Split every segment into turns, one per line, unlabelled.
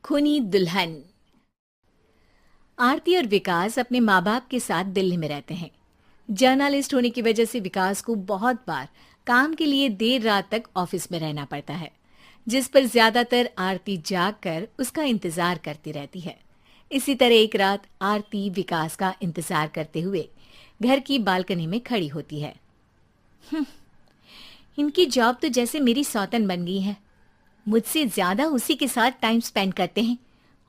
खूनी दुल्हन। आरती और विकास अपने माँ बाप के साथ दिल्ली में रहते हैं। जर्नलिस्ट होने की वजह से विकास को बहुत बार काम के लिए देर रात तक ऑफिस में रहना पड़ता है, जिस पर ज्यादातर आरती जाग कर उसका इंतजार करती रहती है। इसी तरह एक रात आरती विकास का इंतजार करते हुए घर की बालकनी में खड़ी होती है। इनकी जॉब तो जैसे मेरी सौतन बन गई है। मुझसे ज्यादा उसी के साथ टाइम स्पेंड करते हैं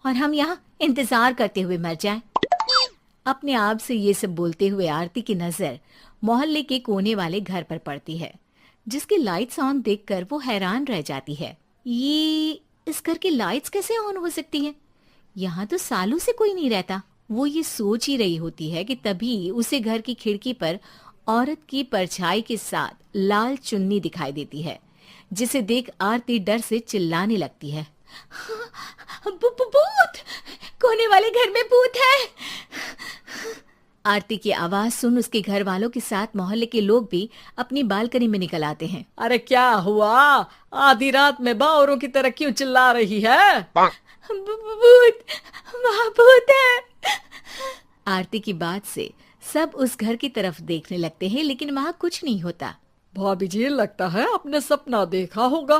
और हम यहाँ इंतजार करते हुए मर जाएं। अपने आप से ये सब बोलते हुए आरती की नजर मोहल्ले के कोने वाले घर पर पड़ती है, जिसकी लाइट्स ऑन देखकर वो हैरान रह जाती है। ये इस घर की लाइट्स कैसे ऑन हो सकती हैं? यहाँ तो सालों से कोई नहीं रहता। वो ये सोच ही रही होती है कि तभी उसे घर की खिड़की पर औरत की परछाई के साथ लाल चुन्नी दिखाई देती है, जिसे देख आरती डर से चिल्लाने लगती है। भूत! कोने वाले घर में भूत है! आरती की आवाज सुन उसके घर वालों के साथ मोहल्ले के लोग भी अपनी बालकनी में निकल आते हैं।
अरे क्या हुआ? आधी रात में बावरों की तरह क्यों चिल्ला रही है?
भूत! वहाँ भूत है! आरती की बात से सब उस घर की तरफ देखने लगते हैं, लेकिन वहाँ कुछ नहीं होता।
भाभी जी, लगता है आपने सपना देखा होगा।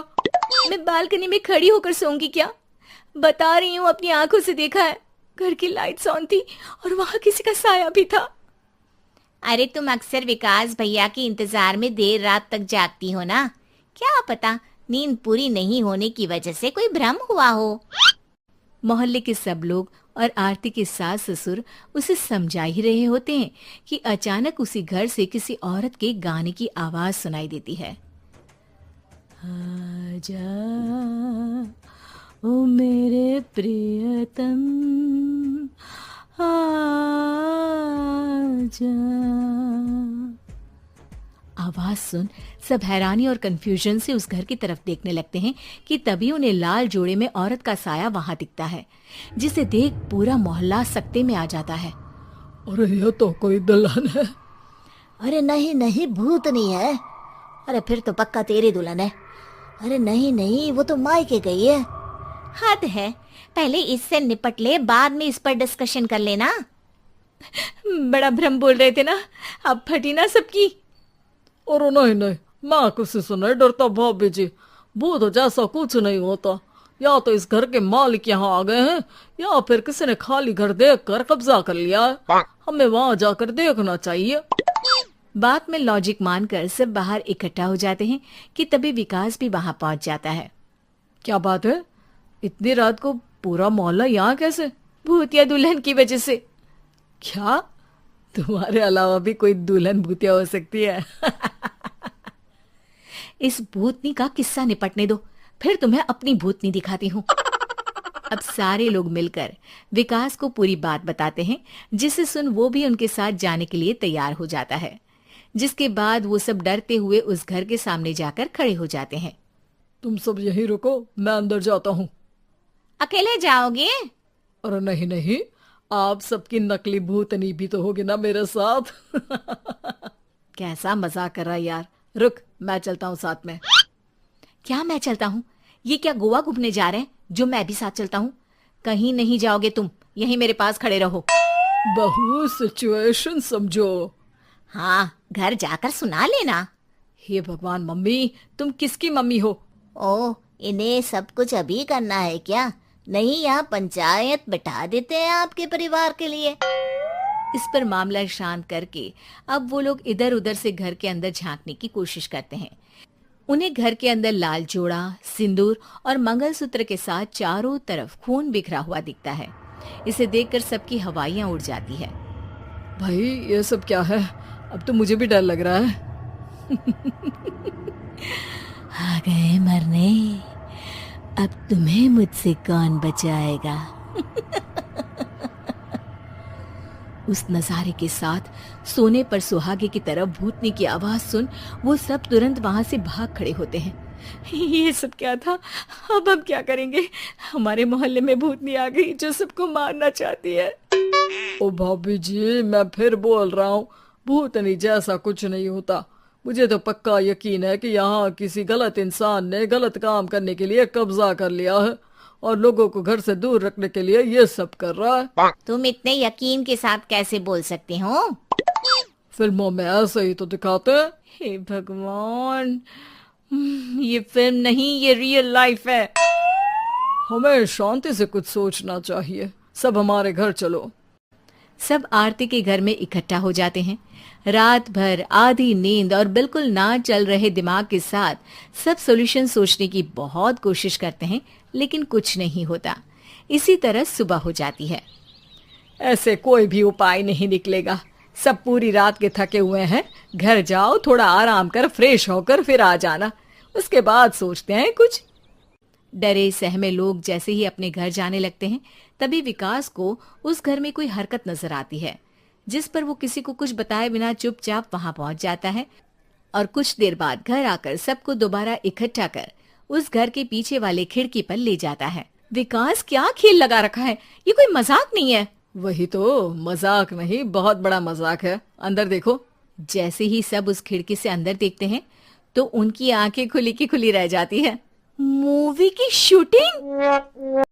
मैं बालकनी में खड़ी होकर सोऊंगी क्या? बता रही हूँ, अपनी आंखों से देखा है। घर की लाइट्स ऑन थी और वहाँ किसी का साया भी था। अरे तुम अक्सर विकास भैया के इंतजार में देर रात तक जागती हो ना, क्या पता नींद पूरी नहीं होने की वजह से कोई भ्रम हुआ हो। मोहल्ले के सब लोग और आरती के सास ससुर उसे समझा ही रहे होते हैं कि अचानक उसी घर से किसी औरत के गाने की आवाज सुनाई देती है। आजा ओ मेरे प्रियतम, आजा। आवाज सुन सब हैरानी और कंफ्यूजन से उस घर की तरफ देखने लगते हैं कि तभी उन्हें लाल जोड़े में औरत का साया वहां दिखता है, जिसे देख पूरा मोहल्ला सकते में आ जाता है।
अरे ये तो कोई दुल्हन है।
अरे नहीं नहीं, भूत नहीं है। अरे फिर तो पक्का तेरी दुल्हन है। अरे नहीं नहीं, वो तो मायके गई है।
हद है, पहले इससे निपट ले, बाद में इस पर डिस्कशन कर लेना। बड़ा भ्रम बोल रहे थे ना, अब फटी ना सबकी।
और नहीं नहीं, मैं किसी से नहीं डरता भाभी जी। भूत जैसा कुछ नहीं होता। या तो इस घर के मालिक यहाँ आ गए हैं, या फिर किसी ने खाली घर देख कर कब्जा कर लिया है। हमें वहाँ जाकर देखना चाहिए।
बात में लॉजिक मानकर सब बाहर इकट्ठा हो जाते हैं कि तभी विकास भी वहां पहुंच जाता है।
क्या बात है? इतनी रात को पूरा मोहल्ला यहाँ कैसे?
भूतिया दुल्हन की वजह से।
क्या तुम्हारे अलावा भी कोई दुल्हन भूतिया हो सकती है?
इस भूतनी का किस्सा निपटने दो, फिर तुम्हें अपनी भूतनी दिखाती हूँ। अब सारे लोग मिलकर विकास को पूरी बात बताते हैं, जिसे सुन वो भी उनके साथ जाने के लिए तैयार हो जाता है। जिसके बाद वो सब डरते हुए उस घर के सामने जाकर खड़े हो जाते हैं।
तुम सब यहीं रुको, मैं अंदर जाता हूँ।
अकेले जाओगे?
अरे नहीं नहीं, आप सबकी नकली भूतनी भी तो होगी ना मेरे साथ।
कैसा मजाक कर रहा है यार। रुक, मैं चलता हूँ साथ में। क्या मैं चलता हूँ? ये क्या गोवा घूमने जा रहे हैं जो मैं भी साथ चलता हूँ? कहीं नहीं जाओगे तुम, यहीं मेरे पास खड़े रहो।
बहू, सिचुएशन समझो।
हाँ, घर जाकर सुना लेना।
हे भगवान, मम्मी तुम किसकी मम्मी हो?
ओ, इन्हें सब कुछ अभी करना है क्या? नहीं, यहाँ पंचायत बिठा देते हैं आपके परिवार के लिए।
इस पर मामला शांत करके अब वो लोग इधर उधर से घर के अंदर झांकने की कोशिश करते हैं। उन्हें घर के अंदर लाल जोड़ा, सिंदूर और मंगलसूत्र के साथ चारों तरफ खून बिखरा हुआ दिखता है। इसे देखकर सबकी हवाइयां उड़ जाती है।
भाई ये सब क्या है? अब तो मुझे भी डर लग रहा है।
आ गए मरने, अब तुम्हें मुझसे कौन बचाएगा? उस नजारे के साथ सोने पर सुहागे की तरफ भूतनी की आवाज सुन वो सब तुरंत वहां से भाग खड़े होते हैं। ये सब क्या था? अब हम क्या करेंगे? हमारे मोहल्ले में भूतनी आ गई जो सबको मारना चाहती है।
ओ भाभी जी, मैं फिर बोल रहा हूँ, भूतनी जैसा कुछ नहीं होता। मुझे तो पक्का यकीन है कि यहाँ किसी गलत इंसान ने गलत काम करने के लिए कब्जा कर लिया है और लोगों को घर से दूर रखने के लिए ये सब कर रहा है।
तुम इतने यकीन के साथ कैसे बोल सकते हो?
फिल्मों में ऐसे ही तो दिखाते हैं।
हे भगवान, ये फिल्म नहीं, ये रियल लाइफ है।
हमें शांति से कुछ सोचना चाहिए। सब हमारे घर चलो।
सब आरती के घर में इकट्ठा हो जाते हैं। रात भर आधी नींद और बिल्कुल ना चल रहे दिमाग के साथ सब सॉल्यूशन सोचने की बहुत कोशिश करते हैं, लेकिन कुछ नहीं होता। इसी तरह सुबह हो जाती है।
ऐसे कोई भी उपाय नहीं निकलेगा। सब पूरी रात के थके हुए हैं। घर जाओ, थोड़ा आराम कर, फ्रेश होकर फिर आ जाना, उसके बाद सोचते हैं कुछ।
डरे सहमे लोग जैसे ही अपने घर जाने लगते हैं, तभी विकास को उस घर में कोई हरकत नजर आती है, जिस पर वो किसी को कुछ बताए बिना चुपचाप वहां पहुंच जाता है और कुछ देर बाद घर आकर सबको दोबारा इकट्ठा कर उस घर के पीछे वाले खिड़की पर ले जाता है। विकास, क्या खेल लगा रखा है? ये कोई मजाक नहीं है।
वही तो, मजाक नहीं, बहुत बड़ा मजाक है। अंदर देखो।
जैसे ही सब उस खिड़की से अंदर देखते हैं तो उनकी आंखें खुली की खुली रह जाती है। मूवी की शूटिंग?